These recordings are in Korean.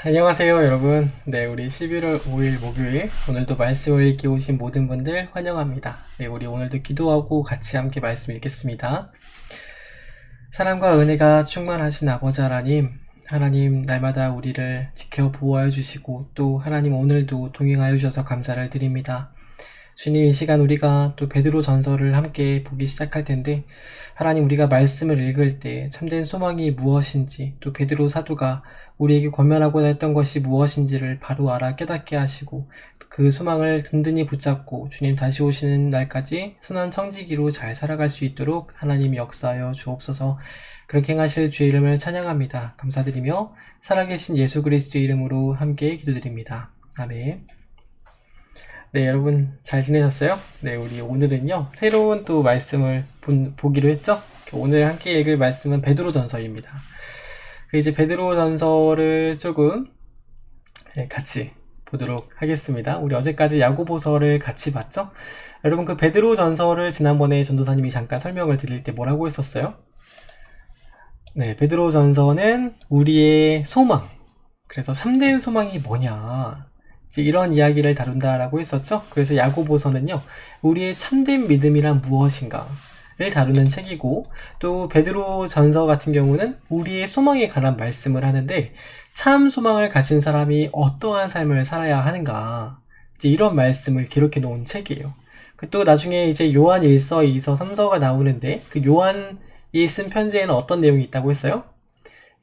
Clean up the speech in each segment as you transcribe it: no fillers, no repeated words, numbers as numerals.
안녕하세요, 여러분. 네, 우리 11월 5일 목요일, 오늘도 말씀을 읽기 오신 모든 분들 환영합니다. 네, 우리 오늘도 기도하고 같이 함께 말씀 읽겠습니다. 사랑과 은혜가 충만하신 아버지 하나님, 날마다 우리를 지켜 보호하여 주시고, 또 하나님 오늘도 동행하여 주셔서 감사를 드립니다. 주님, 이 시간 우리가 또 베드로 전서를 함께 보기 시작할 텐데, 하나님, 우리가 말씀을 읽을 때 참된 소망이 무엇인지, 또 베드로 사도가 우리에게 권면하고자 했던 것이 무엇인지를 바로 알아 깨닫게 하시고, 그 소망을 든든히 붙잡고 주님 다시 오시는 날까지 선한 청지기로 잘 살아갈 수 있도록 하나님이 역사하여 주옵소서. 그렇게 행하실 주의 이름을 찬양합니다. 감사드리며 살아계신 예수 그리스도의 이름으로 함께 기도드립니다. 아멘. 네, 여러분 잘 지내셨어요? 네, 우리 오늘은요 새로운 또 말씀을 보기로 했죠? 오늘 함께 읽을 말씀은 베드로전서입니다. 이제 베드로전서를 조금 같이 보도록 하겠습니다. 우리 어제까지 야고보서를 같이 봤죠? 여러분, 그 베드로전서를 지난번에 전도사님이 잠깐 설명을 드릴 때 뭐라고 했었어요? 네, 베드로전서는 우리의 소망, 그래서 참된 소망이 뭐냐, 이제 이런 이야기를 다룬다라고 했었죠. 그래서 야고보서는요 우리의 참된 믿음이란 무엇인가를 다루는 책이고, 또 베드로전서 같은 경우는 우리의 소망에 관한 말씀을 하는데, 참 소망을 가진 사람이 어떠한 삶을 살아야 하는가, 이제 이런 말씀을 기록해 놓은 책이에요. 또 나중에 이제 요한 1서, 2서, 3서가 나오는데, 그 요한이 쓴 편지에는 어떤 내용이 있다고 했어요?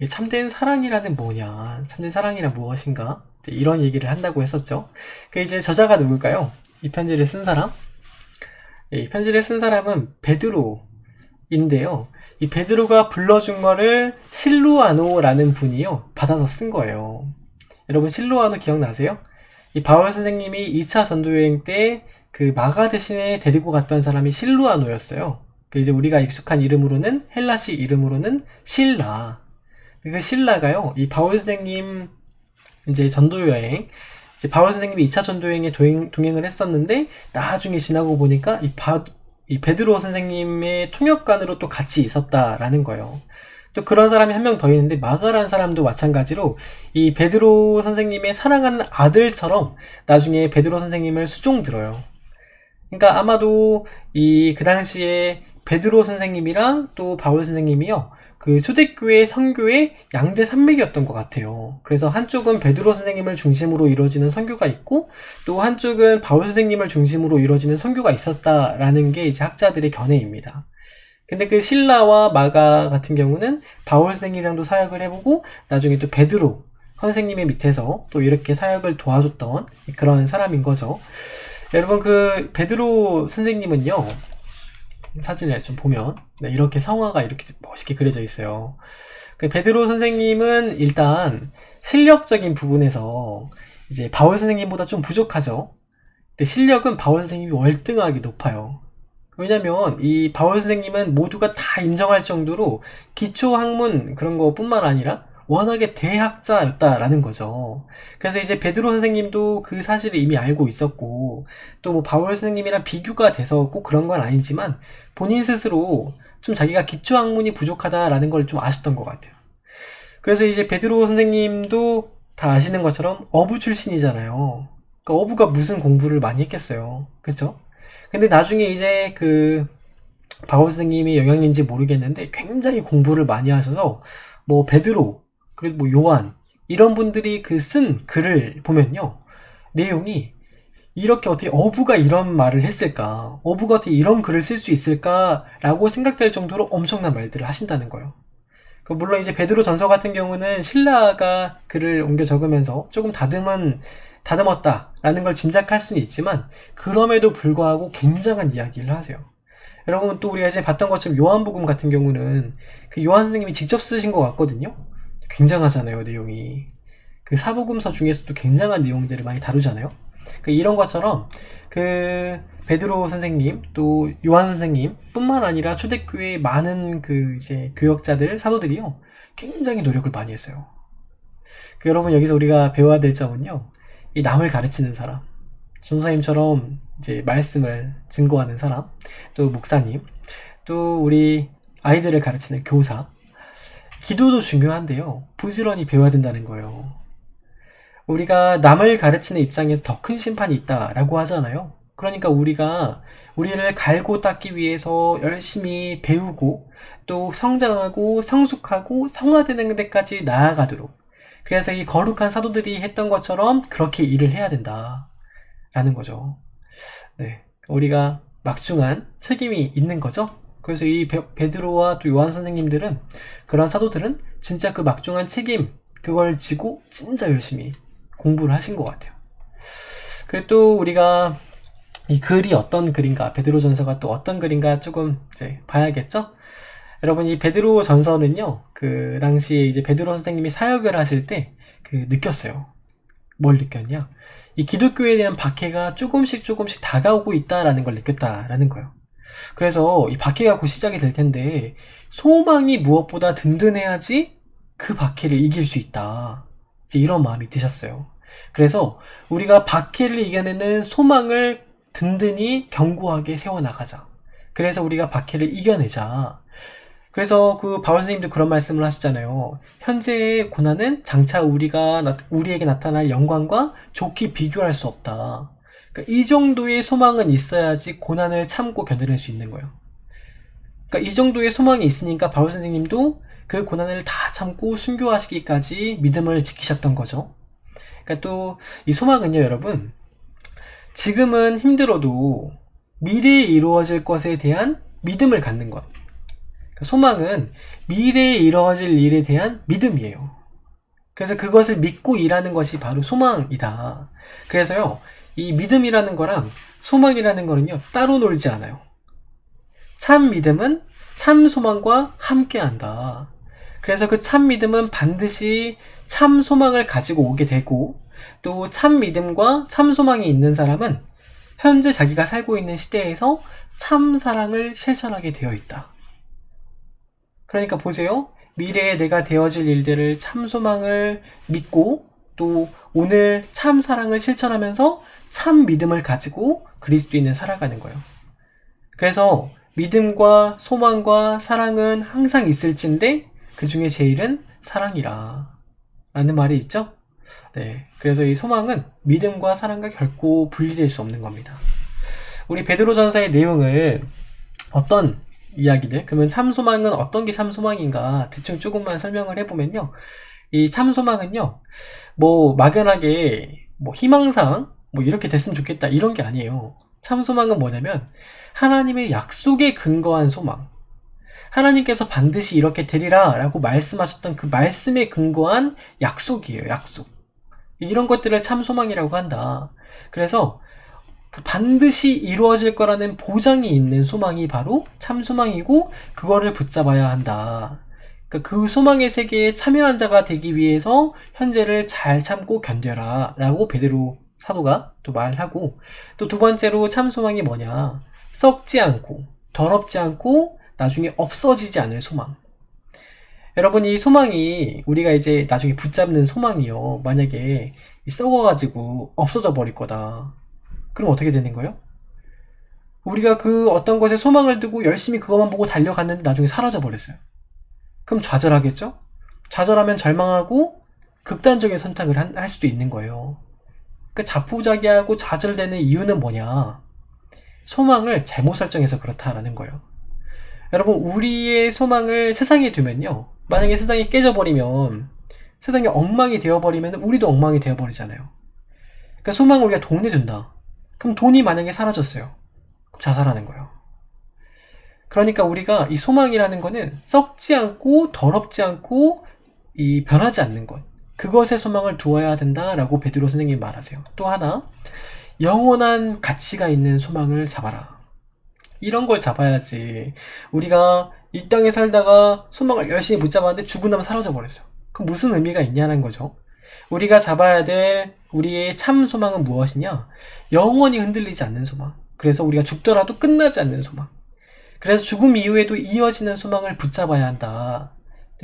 참된 사랑이라는 뭐냐, 참된 사랑이란 무엇인가, 이런 얘기를 한다고 했었죠. 이제 저자가 누굴까요? 이 편지를 쓴 사람? 이 편지를 쓴 사람은 베드로인데요. 이 베드로가 불러준 거를 실루아노라는 분이요 받아서 쓴 거예요. 여러분, 실루아노 기억나세요? 이 바울 선생님이 2차 전도여행 때 그 마가 대신에 데리고 갔던 사람이 실루아노였어요. 이제 우리가 익숙한 이름으로는, 헬라식 이름으로는 실라. 그 실라가요, 이 바울 선생님 이제 전도여행, 이제 바울 선생님이 2차 전도여행에 동행을 했었는데, 나중에 지나고 보니까 이 베드로 선생님의 통역관으로 또 같이 있었다라는 거예요. 또 그런 사람이 한 명 더 있는데, 마가라는 사람도 마찬가지로 이 베드로 선생님의 사랑하는 아들처럼 나중에 베드로 선생님을 수종 들어요. 그러니까 아마도 그 당시에 베드로 선생님이랑 또 바울 선생님이요, 그 초대교회 선교의 양대 산맥이었던 것 같아요. 그래서 한쪽은 베드로 선생님을 중심으로 이루어지는 선교가 있고, 또 한쪽은 바울 선생님을 중심으로 이루어지는 선교가 있었다라는 게 이제 학자들의 견해입니다. 근데 그 실라와 마가 같은 경우는 바울 선생님이랑도 사역을 해보고, 나중에 또 베드로 선생님의 밑에서 또 이렇게 사역을 도와줬던 그런 사람인 거죠. 여러분, 그 베드로 선생님은요, 사진을 좀 보면 이렇게 성화가 이렇게 멋있게 그려져 있어요. 그 베드로 선생님은 일단 실력적인 부분에서 이제 바울 선생님보다 좀 부족하죠. 근데 실력은 바울 선생님이 월등하게 높아요. 왜냐면 이 바울 선생님은 모두가 다 인정할 정도로 기초 학문 그런 거 뿐만 아니라 워낙에 대학자였다라는 거죠. 그래서 이제 베드로 선생님도 그 사실을 이미 알고 있었고, 또 뭐 바울 선생님이랑 비교가 돼서 꼭 그런 건 아니지만, 본인 스스로 좀 자기가 기초 학문이 부족하다라는 걸 좀 아셨던 것 같아요. 그래서 이제 베드로 선생님도 다 아시는 것처럼 어부 출신이잖아요. 그러니까 어부가 무슨 공부를 많이 했겠어요. 그쵸? 근데 나중에 이제 그 바울 선생님의 영향인지 모르겠는데 굉장히 공부를 많이 하셔서 뭐 베드로, 그리고 뭐 요한, 이런 분들이 그 쓴 글을 보면요, 내용이 이렇게 어떻게 어부가 이런 말을 했을까, 어부가 어떻게 이런 글을 쓸 수 있을까라고 생각될 정도로 엄청난 말들을 하신다는 거예요. 물론 이제 베드로 전서 같은 경우는 신라가 글을 옮겨 적으면서 조금 다듬었다라는 걸 짐작할 수는 있지만, 그럼에도 불구하고 굉장한 이야기를 하세요. 여러분, 또 우리가 이제 봤던 것처럼 요한복음 같은 경우는 그 요한 선생님이 직접 쓰신 것 같거든요. 굉장하잖아요, 내용이. 그 사복음서 중에서도 굉장한 내용들을 많이 다루잖아요. 이런 것처럼 그 베드로 선생님, 또 요한 선생님 뿐만 아니라 초대교회의 많은 그 이제 교역자들, 사도들이요, 굉장히 노력을 많이 했어요. 여러분, 여기서 우리가 배워야 될 점은요, 이 남을 가르치는 사람, 전도사님처럼 이제 말씀을 증거하는 사람, 또 목사님, 또 우리 아이들을 가르치는 교사, 기도도 중요한데요, 부지런히 배워야 된다는 거예요. 우리가 남을 가르치는 입장에서 더 큰 심판이 있다라고 하잖아요. 그러니까 우리가 우리를 갈고 닦기 위해서 열심히 배우고 또 성장하고 성숙하고 성화되는 데까지 나아가도록, 그래서 이 거룩한 사도들이 했던 것처럼 그렇게 일을 해야 된다라는 거죠. 네, 우리가 막중한 책임이 있는 거죠. 그래서 이 베드로와 또 요한 선생님들은, 그런 사도들은 진짜 그 막중한 책임 그걸 지고 진짜 열심히 공부를 하신 것 같아요. 그리고 또 우리가 이 글이 어떤 글인가, 베드로전서가 또 어떤 글인가 조금 이제 봐야겠죠? 여러분, 이 베드로전서는요, 그 당시에 이제 베드로 선생님이 사역을 하실 때 느꼈어요. 뭘 느꼈냐? 이 기독교에 대한 박해가 조금씩 다가오고 있다라는 걸 느꼈다라는 거예요. 그래서 이 박해가 곧 시작이 될 텐데, 소망이 무엇보다 든든해야지 그 박해를 이길 수 있다, 이제 이런 마음이 드셨어요. 그래서 우리가 박해를 이겨내는 소망을 든든히 견고하게 세워나가자. 그래서 우리가 박해를 이겨내자. 그래서 그 바울 선생님도 그런 말씀을 하시잖아요. 현재의 고난은 장차 우리에게 나타날 영광과 좋게 비교할 수 없다. 그러니까 이 정도의 소망은 있어야지 고난을 참고 견뎌낼 수 있는 거예요. 그러니까 이 정도의 소망이 있으니까 바울 선생님도 그 고난을 다 참고 순교하시기까지 믿음을 지키셨던 거죠. 그러니까 또 이 소망은요, 여러분, 지금은 힘들어도 미래에 이루어질 것에 대한 믿음을 갖는 것. 그러니까 소망은 미래에 이루어질 일에 대한 믿음이에요. 그래서 그것을 믿고 일하는 것이 바로 소망이다. 그래서요, 이 믿음이라는 거랑 소망이라는 거는요, 따로 놀지 않아요. 참 믿음은 참 소망과 함께한다. 그래서 그 참 믿음은 반드시 참 소망을 가지고 오게 되고, 또 참 믿음과 참 소망이 있는 사람은 현재 자기가 살고 있는 시대에서 참 사랑을 실천하게 되어 있다. 그러니까 보세요. 미래에 내가 되어질 일들을 참 소망을 믿고, 또 오늘 참 사랑을 실천하면서 참 믿음을 가지고 그리스도인은 살아가는 거예요. 그래서 믿음과 소망과 사랑은 항상 있을진데 그 중에 제일은 사랑이라 라는 말이 있죠. 네, 그래서 이 소망은 믿음과 사랑과 결코 분리될 수 없는 겁니다. 우리 베드로전서의 내용을, 어떤 이야기들, 그러면 참소망은 어떤 게 참소망인가 대충 조금만 설명을 해보면요, 이 참소망은요, 뭐 막연하게 뭐 희망사항 뭐 이렇게 됐으면 좋겠다 이런 게 아니에요. 참소망은 뭐냐면 하나님의 약속에 근거한 소망, 하나님께서 반드시 이렇게 되리라 라고 말씀하셨던 그 말씀에 근거한 약속이에요. 약속. 이런 것들을 참소망이라고 한다. 그래서 그 반드시 이루어질 거라는 보장이 있는 소망이 바로 참소망이고, 그거를 붙잡아야 한다. 그러니까 그 소망의 세계에 참여한 자가 되기 위해서 현재를 잘 참고 견뎌라 라고 베드로 사도가 또 말하고, 또 두 번째로 참소망이 뭐냐, 썩지 않고 더럽지 않고 나중에 없어지지 않을 소망. 여러분, 이 소망이, 우리가 이제 나중에 붙잡는 소망이요, 만약에 썩어가지고 없어져 버릴 거다, 그럼 어떻게 되는 거예요? 우리가 그 어떤 것에 소망을 두고 열심히 그것만 보고 달려갔는데 나중에 사라져 버렸어요. 그럼 좌절하겠죠? 좌절하면 절망하고 극단적인 선택을 할 수도 있는 거예요. 그 자포자기하고 좌절되는 이유는 뭐냐? 소망을 잘못 설정해서 그렇다라는 거예요. 여러분, 우리의 소망을 세상에 두면요, 만약에 세상이 깨져버리면, 세상이 엉망이 되어버리면 우리도 엉망이 되어버리잖아요. 그러니까 소망을 우리가 돈에 둔다. 그럼 돈이 만약에 사라졌어요. 그럼 자살하는 거예요. 그러니까 우리가 이 소망이라는 거는 썩지 않고 더럽지 않고 이 변하지 않는 것, 그것에 소망을 두어야 된다라고 베드로 선생님이 말하세요. 또 하나, 영원한 가치가 있는 소망을 잡아라. 이런 걸 잡아야지. 우리가 이 땅에 살다가 소망을 열심히 붙잡았는데 죽은 다음에 사라져 버렸어요. 그럼 무슨 의미가 있냐는 거죠. 우리가 잡아야 될 우리의 참 소망은 무엇이냐? 영원히 흔들리지 않는 소망. 그래서 우리가 죽더라도 끝나지 않는 소망. 그래서 죽음 이후에도 이어지는 소망을 붙잡아야 한다.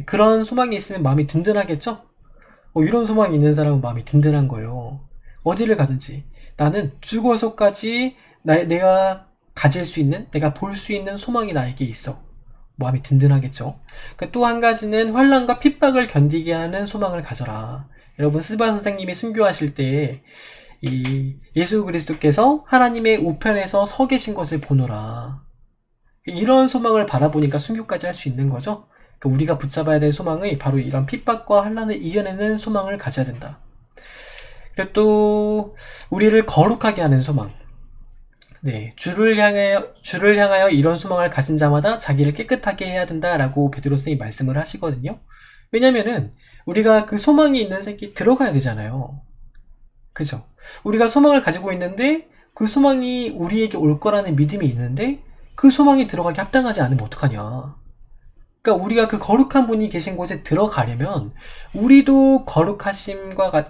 그런 소망이 있으면 마음이 든든하겠죠? 이런 소망이 있는 사람은 마음이 든든한 거예요. 어디를 가든지 나는 죽어서까지 내가 가질 수 있는, 내가 볼 수 있는 소망이 나에게 있어. 마음이 든든하겠죠. 또 한 가지는 환난과 핍박을 견디게 하는 소망을 가져라. 여러분 스바 선생님이 순교하실 때 이 예수 그리스도께서 하나님의 우편에서 서 계신 것을 보노라. 이런 소망을 바라보니까 순교까지 할 수 있는 거죠. 그러니까 우리가 붙잡아야 될 소망이 바로 이런 핍박과 환난을 이겨내는 소망을 가져야 된다. 그리고 또 우리를 거룩하게 하는 소망. 네, 주를 향하여 이런 소망을 가진 자마다 자기를 깨끗하게 해야 된다라고 베드로 선생님이 말씀을 하시거든요. 왜냐면은 우리가 그 소망이 있는 새끼 들어가야 되잖아요. 그죠? 우리가 소망을 가지고 있는데 그 소망이 우리에게 올 거라는 믿음이 있는데 그 소망이 들어가기 합당하지 않으면 어떡하냐. 그러니까 우리가 그 거룩한 분이 계신 곳에 들어가려면 우리도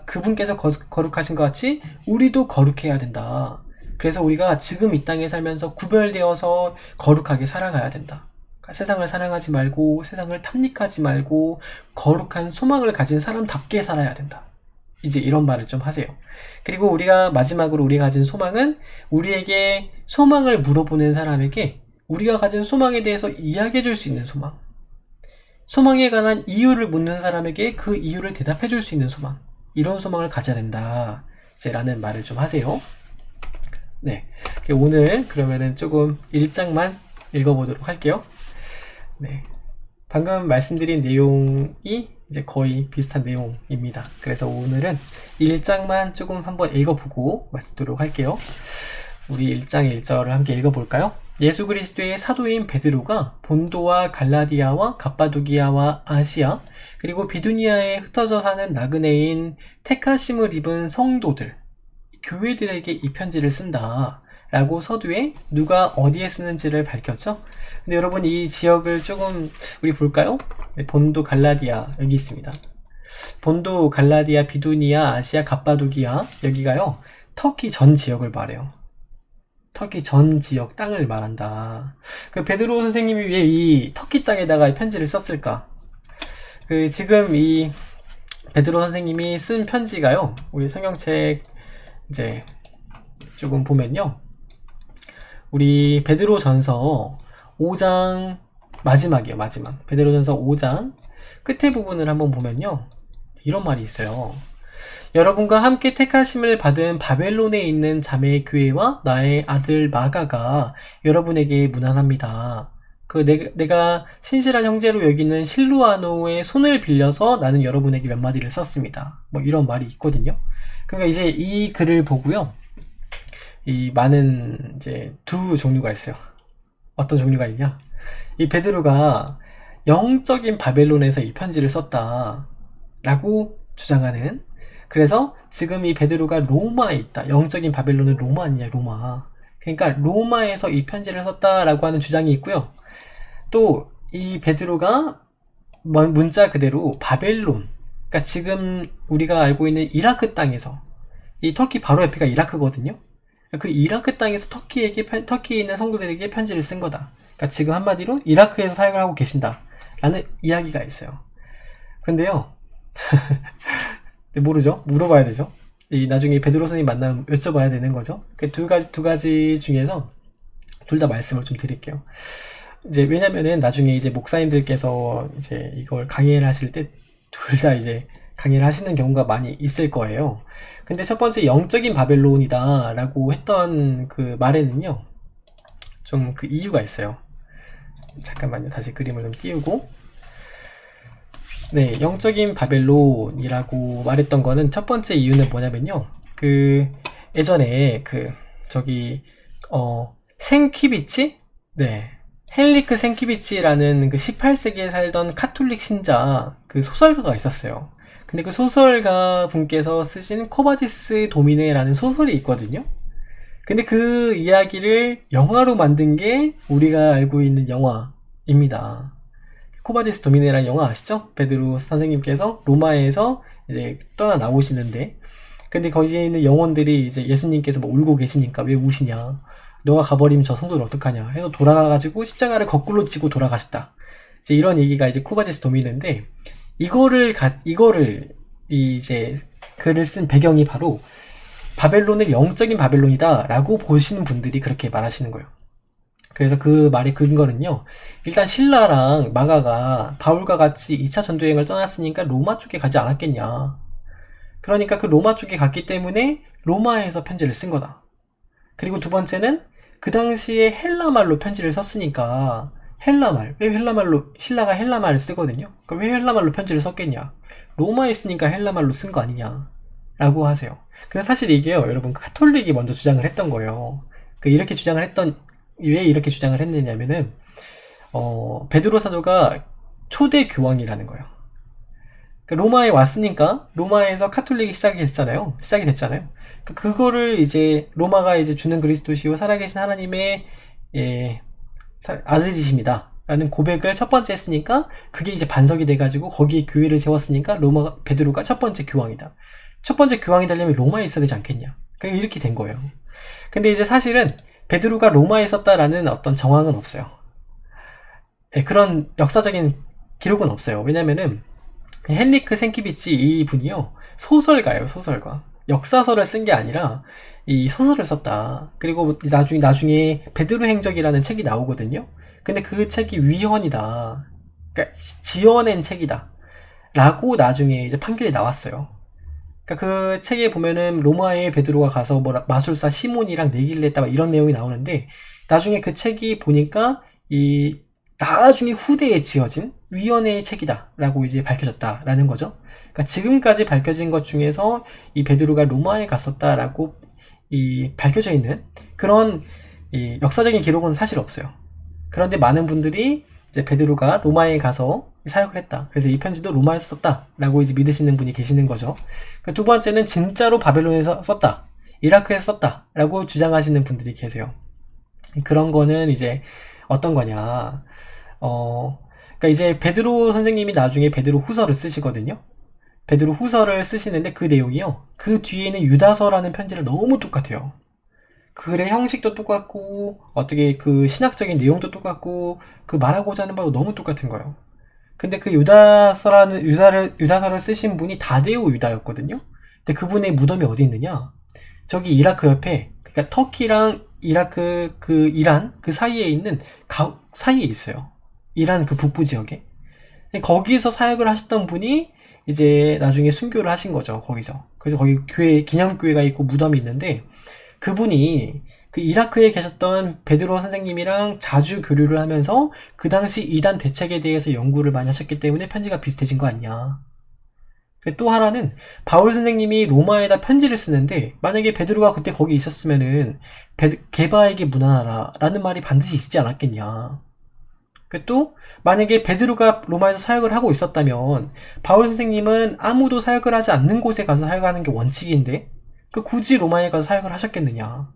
그분께서 거룩하신 것 같이 우리도 거룩해야 된다. 그래서 우리가 지금 이 땅에 살면서 구별되어서 거룩하게 살아가야 된다. 그러니까 세상을 사랑하지 말고 세상을 탐닉하지 말고 거룩한 소망을 가진 사람답게 살아야 된다. 이제 이런 말을 좀 하세요. 그리고 마지막으로 우리가 가진 소망은 우리에게 소망을 물어보는 사람에게 우리가 가진 소망에 대해서 이야기해 줄 수 있는 소망. 소망에 관한 이유를 묻는 사람에게 그 이유를 대답해 줄 수 있는 소망. 이런 소망을 가져야 된다. 이제 라는 말을 좀 하세요. 네. 오늘 그러면은 조금 1장만 읽어보도록 할게요. 네. 방금 말씀드린 내용이 이제 거의 비슷한 내용입니다. 그래서 오늘은 1장만 조금 한번 읽어보고 마치도록 할게요. 우리 1장 1절을 함께 읽어볼까요? 예수 그리스도의 사도인 베드로가 본도와 갈라디아와 갑바도기아와 아시아 그리고 비두니아에 흩어져 사는 나그네인 택하심을 입은 성도들, 교회들에게 이 편지를 쓴다 라고 서두에 누가 어디에 쓰는지를 밝혔죠. 근데 여러분 이 지역을 조금 우리 볼까요? 네, 본도 갈라디아 여기 있습니다. 본도 갈라디아 비두니아 아시아 갑바도기아 여기가요 터키 전 지역을 말해요. 터키 전 지역 땅을 말한다. 그 베드로 선생님이 왜 이 터키 땅에다가 편지를 썼을까? 지금 이 베드로 선생님이 쓴 편지가요. 우리 성경책 이제 조금 보면요. 우리 베드로전서 5장 마지막이에요. 마지막. 베드로전서 5장 끝에 부분을 한번 보면요. 이런 말이 있어요. 여러분과 함께 택하심을 받은 바벨론에 있는 자매의 교회와 나의 아들 마가가 여러분에게 문안합니다. 내가 신실한 형제로 여기는 실루아노의 손을 빌려서 나는 여러분에게 몇 마디를 썼습니다. 뭐 이런 말이 있거든요. 그러니까 이제 이 글을 보고요. 이 많은 이제 두 종류가 있어요. 어떤 종류가 있냐? 이 베드로가 영적인 바벨론에서 이 편지를 썼다라고 주장하는. 그래서 지금 이 베드로가 로마에 있다. 영적인 바벨론은 로마 아니냐, 로마. 그러니까 로마에서 이 편지를 썼다라고 하는 주장이 있고요. 또 이 베드로가 문자 그대로 바벨론, 그러니까 지금 우리가 알고 있는 이라크 땅에서, 이 터키 바로 옆에가 이라크거든요. 그 이라크 땅에서 터키에 있는 성도들에게 편지를 쓴 거다. 그러니까 지금 한마디로 이라크에서 사역을 하고 계신다 라는 이야기가 있어요. 근데요 모르죠? 물어봐야 되죠. 나중에 베드로 선생님 만나면 여쭤봐야 되는 거죠. 두 가지 중에서 둘 다 말씀을 좀 드릴게요. 이제 왜냐면은 나중에 이제 목사님들께서 이제 이걸 강의를 하실 때 둘 다 이제 강의를 하시는 경우가 많이 있을 거예요. 근데 첫 번째 영적인 바벨론이다 라고 했던 그 말에는요 좀 그 이유가 있어요. 잠깐만요. 다시 그림을 좀 띄우고. 네, 영적인 바벨론이라고 말했던 거는 첫 번째 이유는 뭐냐면요. 예전에 생퀴비치? 네. 헨리크 생퀴비치라는 18세기에 살던 카톨릭 신자 소설가가 있었어요. 근데 그 소설가 분께서 쓰신 코바디스 도미네라는 소설이 있거든요. 근데 그 이야기를 영화로 만든 게 우리가 알고 있는 영화입니다. 코바디스 도미네라는 영화 아시죠? 베드로 선생님께서 로마에서 이제 떠나 나오시는데, 근데 거기에 있는 영혼들이 이제 예수님께서 울고 계시니까 왜 우시냐? 너가 가버리면 저 성도를 어떡하냐? 해서 돌아가가지고 십자가를 거꾸로 치고 돌아가셨다. 이제 이런 얘기가 이제 코바디스 도미네인데, 이거를 이제 글을 쓴 배경이 바로 바벨론을 영적인 바벨론이다 라고 보시는 분들이 그렇게 말하시는 거예요. 그래서 그 말의 근거는요, 일단 신라랑 마가가 바울과 같이 2차 전도여행을 떠났으니까 로마 쪽에 가지 않았겠냐. 그러니까 그 로마 쪽에 갔기 때문에 로마에서 편지를 쓴 거다. 그리고 두 번째는 그 당시에 헬라말로 편지를 썼으니까 헬라말, 왜 헬라말로, 신라가 헬라말을 쓰거든요. 그럼 왜 헬라말로 편지를 썼겠냐? 로마에 있으니까 헬라말로 쓴 거 아니냐? 라고 하세요. 근데 사실 이게요, 여러분, 카톨릭이 먼저 주장을 했던 거예요. 이렇게 주장을 왜 이렇게 주장을 했느냐면은, 베드로 사도가 초대 교황이라는 거예요. 로마에 왔으니까 로마에서 카톨릭이 시작이 됐잖아요. 그거를 이제 로마가 이제 주는 그리스도시요 살아계신 하나님의 아들이십니다. 라는 고백을 첫 번째 했으니까 그게 이제 반석이 돼가지고 거기에 교회를 세웠으니까 베드로가 첫 번째 교황이다. 첫 번째 교황이 되려면 로마에 있어야 되지 않겠냐. 그러니까 이렇게 된 거예요. 근데 이제 사실은 베드로가 로마에 있었다라는 어떤 정황은 없어요. 그런 역사적인 기록은 없어요. 왜냐면은 헨리크 생키비치 이 분이요 소설가예요. 소설가. 역사서를 쓴 게 아니라 이 소설을 썼다. 그리고 나중에 베드로 행적이라는 책이 나오거든요. 근데 그 책이 위헌이다. 그러니까 지어낸 책이다. 라고 나중에 이제 판결이 나왔어요. 그러니까 그 책에 보면은 로마에 베드로가 가서 마술사 시몬이랑 내기를 했다 이런 내용이 나오는데 나중에 그 책이 보니까 나중에 후대에 지어진 위원회의 책이다 라고 이제 밝혀졌다라는 거죠. 그러니까 지금까지 밝혀진 것 중에서 이 베드로가 로마에 갔었다라고 밝혀져 있는 그런 역사적인 기록은 사실 없어요. 그런데 많은 분들이 이제 베드로가 로마에 가서 사역을 했다. 그래서 이 편지도 로마에서 썼다라고 이제 믿으시는 분이 계시는 거죠. 두 번째는 진짜로 바벨론에서 썼다. 이라크에서 썼다라고 주장하시는 분들이 계세요. 그런 거는 이제 어떤 거냐. 그러니까 이제 베드로 선생님이 나중에 베드로 후서를 쓰시거든요. 베드로 후서를 쓰시는데 그 내용이요. 그 뒤에는 유다서라는 편지를 너무 똑같아요. 글의 형식도 똑같고 어떻게 그 신학적인 내용도 똑같고 그 말하고자 하는 바도 너무 똑같은 거예요. 근데 그 유다서를 쓰신 분이 다데오 유다였거든요. 근데 그분의 무덤이 어디 있느냐? 저기 이라크 옆에, 그러니까 터키랑 이라크 이란 그 사이에 있는 사이에 있어요. 이란 그 북부 지역에. 거기서 사역을 하셨던 분이 이제 나중에 순교를 하신 거죠. 거기서. 그래서 거기 기념교회가 있고 무덤이 있는데 그분이 그 이라크에 계셨던 베드로 선생님이랑 자주 교류를 하면서 그 당시 이단 대책에 대해서 연구를 많이 하셨기 때문에 편지가 비슷해진 거 아니냐. 또 하나는 바울 선생님이 로마에다 편지를 쓰는데 만약에 베드로가 그때 거기 있었으면은 게바에게 문안하라 라는 말이 반드시 있지 않았겠냐. 또 만약에 베드로가 로마에서 사역을 하고 있었다면 바울 선생님은 아무도 사역을 하지 않는 곳에 가서 사역하는 게 원칙인데 굳이 로마에 가서 사역을 하셨겠느냐.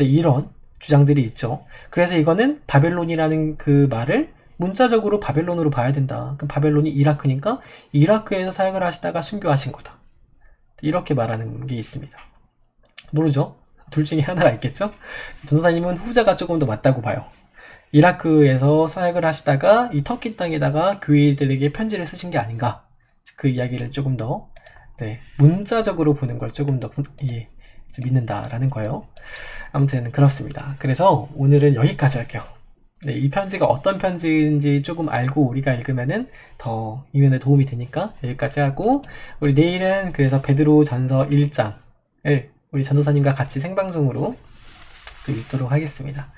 이런 주장들이 있죠. 그래서 이거는 바벨론이라는 그 말을 문자적으로 바벨론으로 봐야 된다. 그럼 바벨론이 이라크니까 이라크에서 사역을 하시다가 순교하신 거다. 이렇게 말하는 게 있습니다. 모르죠? 둘 중에 하나가 있겠죠? 전도사님은 후자가 조금 더 맞다고 봐요. 이라크에서 사역을 하시다가 이 터키 땅에다가 교회들에게 편지를 쓰신 게 아닌가. 그 이야기를 조금 더 문자적으로 보는 걸 조금 더 믿는다라는 거예요. 아무튼 그렇습니다. 그래서 오늘은 여기까지 할게요. 이 편지가 어떤 편지인지 조금 알고 우리가 읽으면은 더 읽는 데 도움이 되니까 여기까지 하고 우리 내일은 그래서 베드로 전서 1장을 우리 전도사님과 같이 생방송으로 또 읽도록 하겠습니다.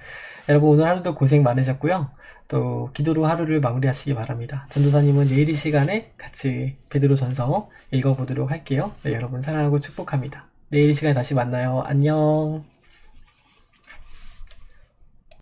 여러분 오늘 하루도 고생 많으셨고요. 또 기도로 하루를 마무리하시기 바랍니다. 전도사님은 내일 이 시간에 같이 베드로 전서 읽어보도록 할게요. 여러분 사랑하고 축복합니다. 내일 이 시간에 다시 만나요. 안녕.